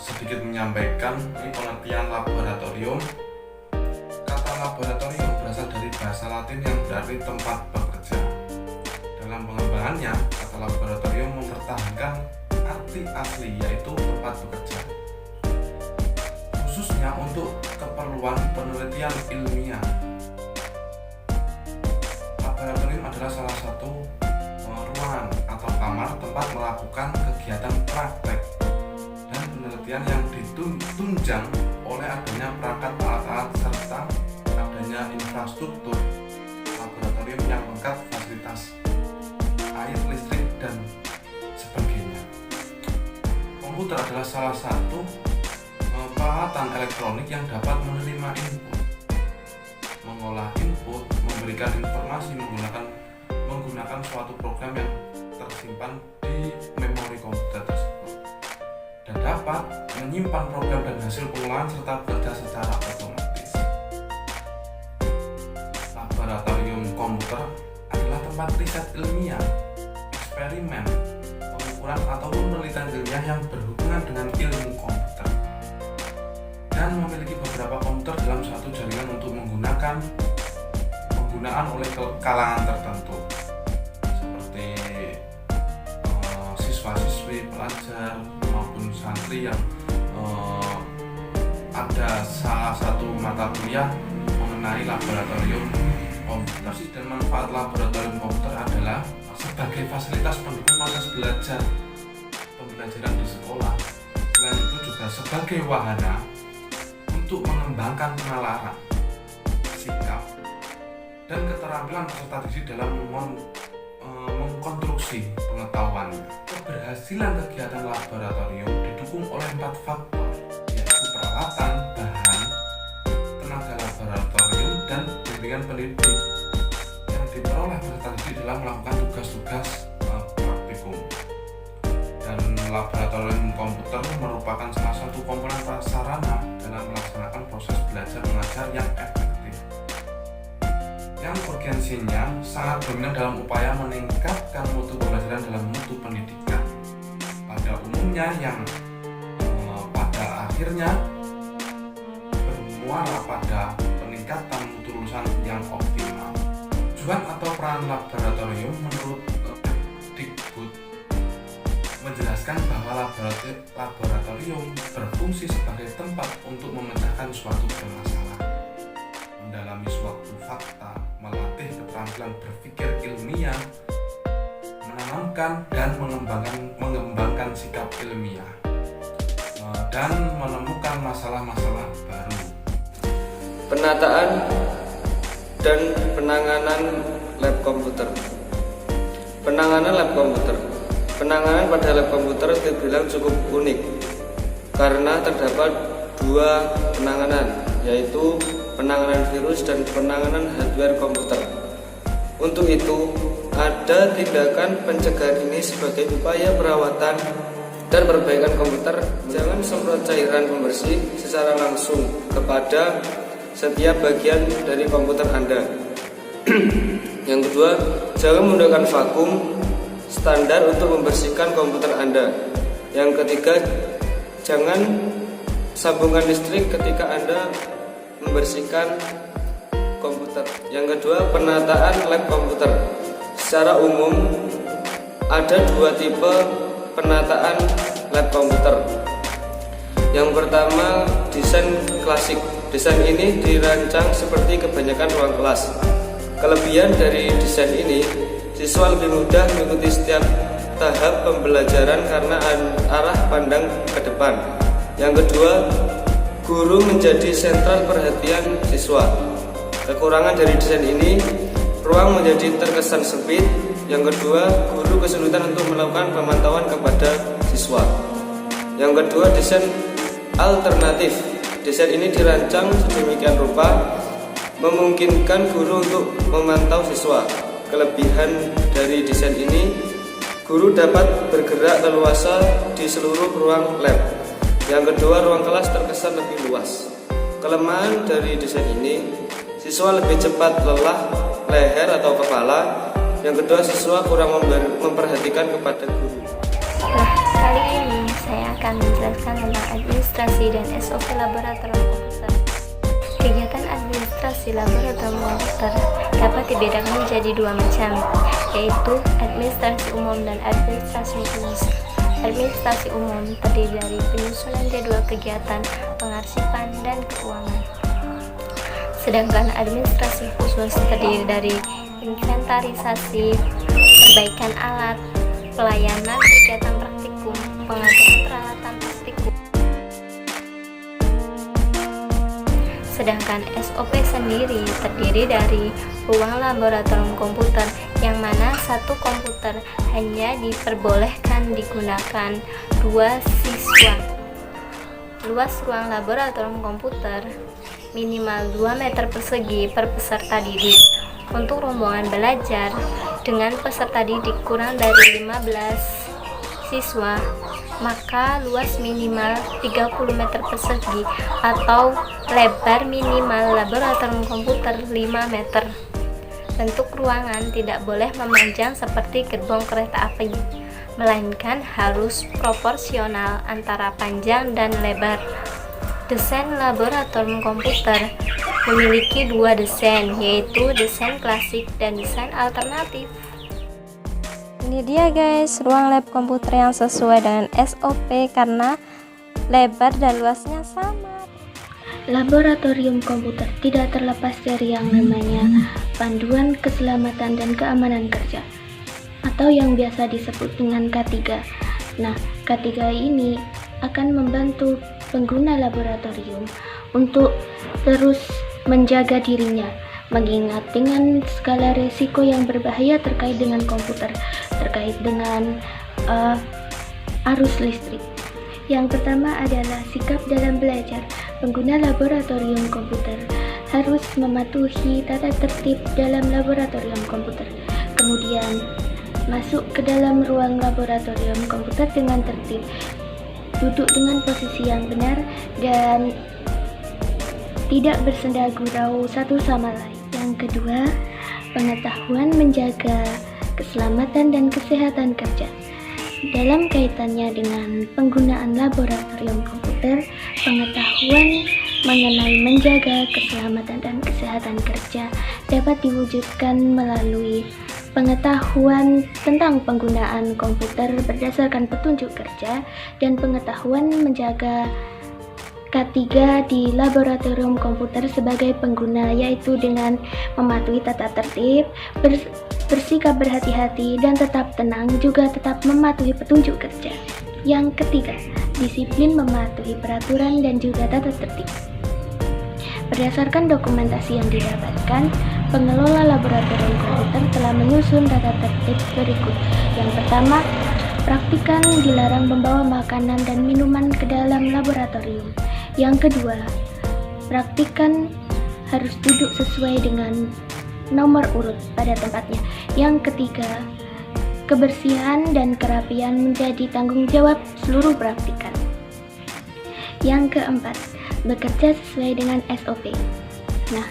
sedikit menyampaikan ini pengertian laboratorium. Kata laboratorium berasal dari bahasa Latin yang berarti tempat bekerja. Dalam pengembangannya, kata laboratorium mempertahankan arti asli yaitu tempat bekerja, khususnya untuk keperluan penelitian ilmiah. Laboratorium adalah salah satu ruangan atau kamar tempat melakukan kegiatan praktek dan penelitian yang ditunjang oleh adanya perangkat alat-alat serta adanya infrastruktur laboratorium yang lengkap, fasilitas air, listrik, dan sebagainya. Komputer adalah salah satu peralatan elektronik yang dapat menerima input, mengolah input, memberikan informasi menggunakan suatu program yang tersimpan di memori komputer tersebut, dan dapat menyimpan program dan hasil pengolahan serta bekerja secara otomatis. Laboratorium komputer adalah tempat riset ilmiah, eksperimen, pengukuran ataupun penelitian ilmiah yang berhubungan dengan ilmu komputer, dan memiliki beberapa komputer dalam satu jaringan untuk penggunaan oleh kalangan tertentu seperti siswa-siswi, pelajar maupun santri yang ada salah satu mata kuliah mengenai laboratorium komputer. Dan manfaat laboratorium komputer adalah sebagai fasilitas pendukung proses pembelajaran di sekolah. Selain itu juga sebagai wahana untuk mengembangkan penalaran, sikap, dan keterampilan peserta didik dalam mengkonstruksi pengetahuan. Keberhasilan kegiatan laboratorium didukung oleh 4 faktor, yaitu peralatan, bahan, tenaga laboratorium, dan bimbingan pendidik yang diperoleh peserta didik dalam melakukan tugas-tugas praktikum. Dan laboratorium komputer merupakan salah satu komponen prasarana dalam melaksanakan proses belajar mengajar yang efektif, yang urgensinya sangat dominan dalam upaya meningkatkan mutu pembelajaran dalam mutu pendidikan pada umumnya, yang pada akhirnya bermuara pada peningkatan mutu lulusan yang optimal. Tujuan atau peran laboratorium menurut Dikbud menjelaskan bahwa laboratorium berfungsi sebagai tempat untuk memecahkan suatu permasalahan, mendalami suatu fakta, melatih keterampilan berpikir ilmiah, menanamkan dan mengembangkan sikap ilmiah, dan menemukan masalah-masalah baru. Penataan dan penanganan lab komputer. Penanganan lab komputer. Penanganan pada lab komputer dibilang cukup unik karena terdapat 2 penanganan, yaitu penanganan virus dan penanganan hardware komputer. Untuk itu, ada tindakan pencegahan ini sebagai upaya perawatan dan perbaikan komputer. Jangan semprot cairan pembersih secara langsung kepada setiap bagian dari komputer Anda. Yang kedua, jangan menggunakan vakum standar untuk membersihkan komputer Anda. Yang ketiga, jangan sambungan listrik ketika Anda membersihkan komputer. Yang kedua, penataan lab komputer. Secara umum ada 2 tipe penataan lab komputer. Yang pertama, desain klasik. Desain ini dirancang seperti kebanyakan ruang kelas. Kelebihan dari desain ini, siswa lebih mudah mengikuti setiap tahap pembelajaran karena arah pandang ke depan. Yang kedua, guru menjadi sentral perhatian siswa. Kekurangan dari desain ini, ruang menjadi terkesan sempit. Yang kedua, guru kesulitan untuk melakukan pemantauan kepada siswa. Yang kedua, desain alternatif. Desain ini dirancang sedemikian rupa memungkinkan guru untuk memantau siswa. Kelebihan dari desain ini, guru dapat bergerak leluasa di seluruh ruang lab. Yang kedua, ruang kelas terkesan lebih luas. Kelemahan dari desain ini, siswa lebih cepat lelah leher atau kepala. Yang kedua, siswa kurang memperhatikan kepada guru. Kali ini saya akan menjelaskan tentang administrasi dan SOP laboratorium komputer. Kegiatan administrasi laboratorium komputer dapat dibedakan menjadi dua macam, yaitu administrasi umum dan administrasi khusus. Administrasi umum terdiri dari penyusunan jadwal kegiatan, pengarsipan, dan keuangan. Sedangkan administrasi khusus terdiri dari inventarisasi, perbaikan alat, pelayanan kegiatan praktikum, pengadaan peralatan praktikum. Sedangkan SOP sendiri terdiri dari ruang laboratorium komputer, yang mana satu komputer hanya diperbolehkan digunakan 2 siswa. Luas ruang laboratorium komputer minimal 2 meter persegi per peserta didik. Untuk rombongan belajar dengan peserta didik kurang dari 15 siswa, maka luas minimal 30 meter persegi atau lebar minimal laboratorium komputer 5 meter. Bentuk ruangan tidak boleh memanjang seperti gerbong kereta api, melainkan harus proporsional antara panjang dan lebar. Desain laboratorium komputer memiliki 2 desain, yaitu desain klasik dan desain alternatif. Ini dia guys, ruang lab komputer yang sesuai dengan SOP karena lebar dan luasnya sama. Laboratorium komputer tidak terlepas dari yang namanya Panduan Keselamatan dan Keamanan Kerja, atau yang biasa disebut dengan K3. Nah, K3 ini akan membantu pengguna laboratorium untuk terus menjaga dirinya, mengingat dengan skala risiko yang berbahaya terkait dengan komputer, terkait dengan arus listrik. Yang pertama adalah sikap dalam belajar. Pengguna laboratorium komputer harus mematuhi tata tertib dalam laboratorium komputer. Kemudian, masuk ke dalam ruang laboratorium komputer dengan tertib, duduk dengan posisi yang benar, dan tidak bersenda gurau satu sama lain. Yang kedua, pengetahuan menjaga keselamatan dan kesehatan kerja. Dalam kaitannya dengan penggunaan laboratorium komputer, pengetahuan mengenai menjaga keselamatan dan kesehatan kerja dapat diwujudkan melalui pengetahuan tentang penggunaan komputer berdasarkan petunjuk kerja dan pengetahuan menjaga K3 di laboratorium komputer sebagai pengguna, yaitu dengan mematuhi tata tertib, bersikap berhati-hati, dan tetap tenang, juga tetap mematuhi petunjuk kerja. Yang ketiga, disiplin mematuhi peraturan dan juga tata tertib. Berdasarkan dokumentasi yang didapatkan, pengelola laboratorium komputer telah menyusun tata tertib berikut. Yang pertama, praktikan dilarang membawa makanan dan minuman ke dalam laboratorium. Yang kedua, praktikan harus duduk sesuai dengan nomor urut pada tempatnya. Yang ketiga, kebersihan dan kerapian menjadi tanggung jawab seluruh praktikan. Yang keempat, bekerja sesuai dengan SOP. Nah,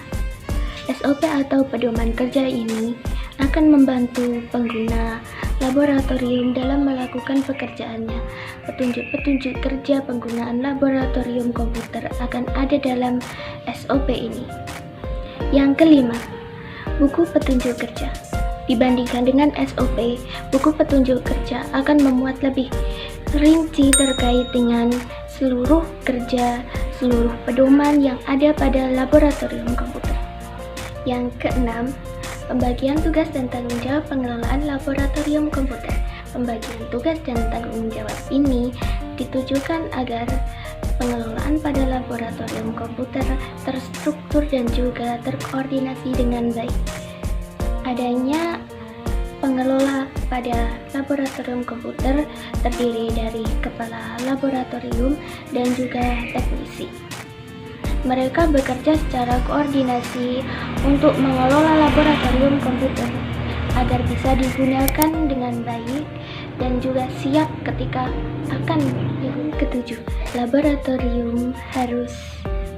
SOP atau pedoman kerja ini akan membantu pengguna laboratorium dalam melakukan pekerjaannya. Petunjuk-petunjuk kerja penggunaan laboratorium komputer akan ada dalam SOP ini. Yang kelima, buku petunjuk kerja. Dibandingkan dengan SOP, buku petunjuk kerja akan memuat lebih rinci terkait dengan seluruh kerja, seluruh pedoman yang ada pada laboratorium komputer. Yang keenam, pembagian tugas dan tanggung jawab pengelolaan laboratorium komputer. Pembagian tugas dan tanggung jawab ini ditujukan agar pengelolaan pada laboratorium komputer terstruktur dan juga terkoordinasi dengan baik. Adanya pengelola pada laboratorium komputer terdiri dari kepala laboratorium dan juga teknisi. Mereka bekerja secara koordinasi untuk mengelola laboratorium komputer agar bisa digunakan dengan baik dan juga siap ketika akan ketujuh. Laboratorium harus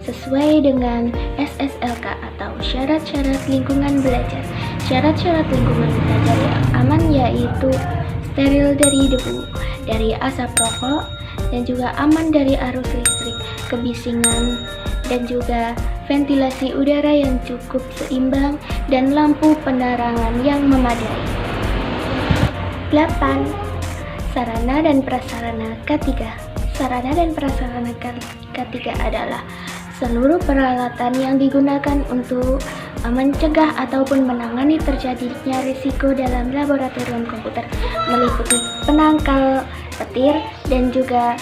sesuai dengan SSLK atau syarat-syarat lingkungan belajar. Syarat-syarat lingkungan belajar yang aman yaitu steril dari debu, dari asap rokok, dan juga aman dari arus listrik, kebisingan, dan juga ventilasi udara yang cukup seimbang dan lampu penerangan yang memadai. 8. Sarana dan prasarana K3. Sarana dan prasarana K3 adalah seluruh peralatan yang digunakan untuk mencegah ataupun menangani terjadinya risiko dalam laboratorium komputer, meliputi penangkal petir dan juga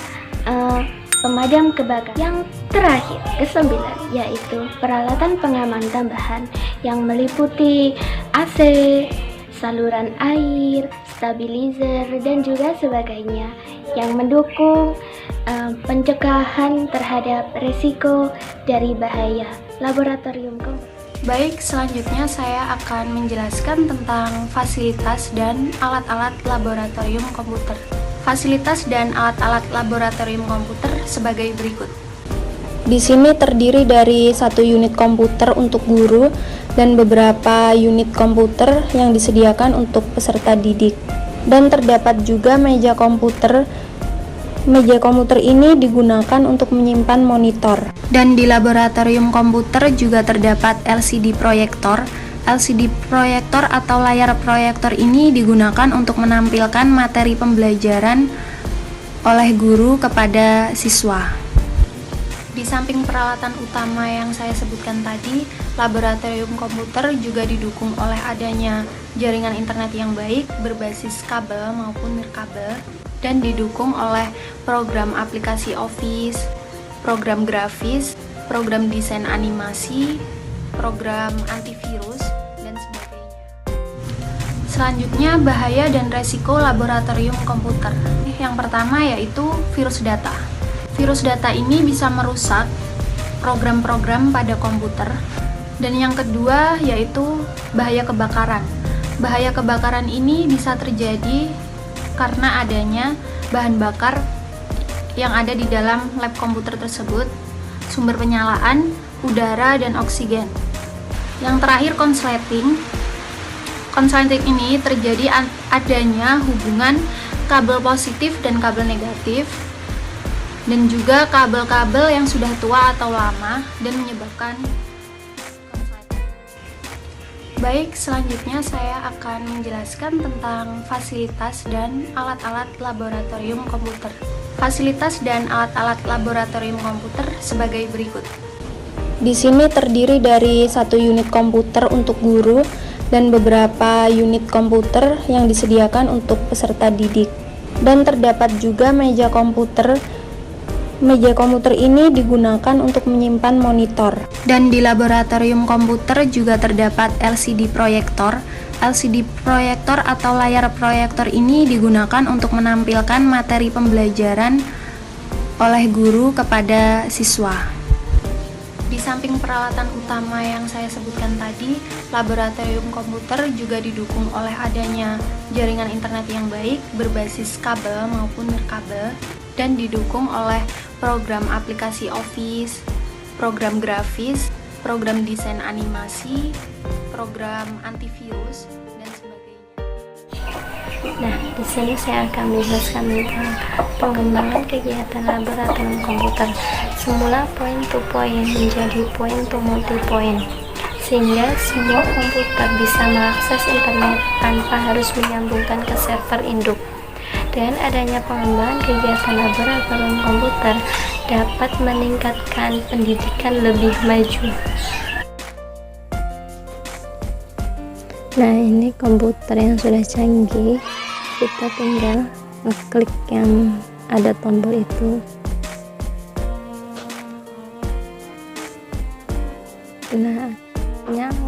pemadam kebakaran. Yang terakhir, ke-9, yaitu peralatan pengaman tambahan yang meliputi AC, saluran air, stabilizer, dan juga sebagainya yang mendukung pencegahan terhadap risiko dari bahaya laboratorium komputer. Baik, selanjutnya saya akan menjelaskan tentang fasilitas dan alat-alat laboratorium komputer. Fasilitas dan alat-alat laboratorium komputer sebagai berikut. Di sini terdiri dari 1 unit komputer untuk guru dan beberapa unit komputer yang disediakan untuk peserta didik. Dan terdapat juga meja komputer. Meja komputer ini digunakan untuk menyimpan monitor. Dan di laboratorium komputer juga terdapat LCD proyektor. LCD proyektor atau layar proyektor ini digunakan untuk menampilkan materi pembelajaran oleh guru kepada siswa. Di samping peralatan utama yang saya sebutkan tadi, laboratorium komputer juga didukung oleh adanya jaringan internet yang baik berbasis kabel maupun nirkabel, dan didukung oleh program aplikasi Office, program grafis, program desain animasi, program antivirus, dan sebagainya. Selanjutnya, bahaya dan resiko laboratorium komputer. Yang pertama yaitu virus data. Virus data ini bisa merusak program-program pada komputer. Dan yang kedua yaitu bahaya kebakaran. Bahaya kebakaran ini bisa terjadi karena adanya bahan bakar yang ada di dalam lab komputer tersebut, sumber penyalaan, udara, dan oksigen. Yang terakhir, konsleting. Konsleting ini terjadi adanya hubungan kabel positif dan kabel negatif, dan juga kabel-kabel yang sudah tua atau lama dan menyebabkan konsleting. Baik, selanjutnya saya akan menjelaskan tentang fasilitas dan alat-alat laboratorium komputer. Fasilitas dan alat-alat laboratorium komputer sebagai berikut. Di sini terdiri dari 1 unit komputer untuk guru dan beberapa unit komputer yang disediakan untuk peserta didik. Dan terdapat juga meja komputer. Meja komputer ini digunakan untuk menyimpan monitor. Dan di laboratorium komputer juga terdapat LCD proyektor. LCD proyektor atau layar proyektor ini digunakan untuk menampilkan materi pembelajaran oleh guru kepada siswa. Di samping peralatan utama yang saya sebutkan tadi, laboratorium komputer juga didukung oleh adanya jaringan internet yang baik berbasis kabel maupun nirkabel, dan didukung oleh program aplikasi Office, program grafis, program desain animasi, program antivirus, dan sebagainya. Nah, di sini saya akan menjelaskan tentang pengembangan kegiatan laboratorium komputer. Semula point to point menjadi point to multi point, sehingga semua komputer bisa mengakses internet tanpa harus menyambungkan ke server induk. Dan adanya pengembangan kegiatan laboratorium komputer dapat meningkatkan pendidikan lebih maju. Nah, ini komputer yang sudah canggih, kita tinggal ngeklik yang ada tombol itu. Nah, nyala.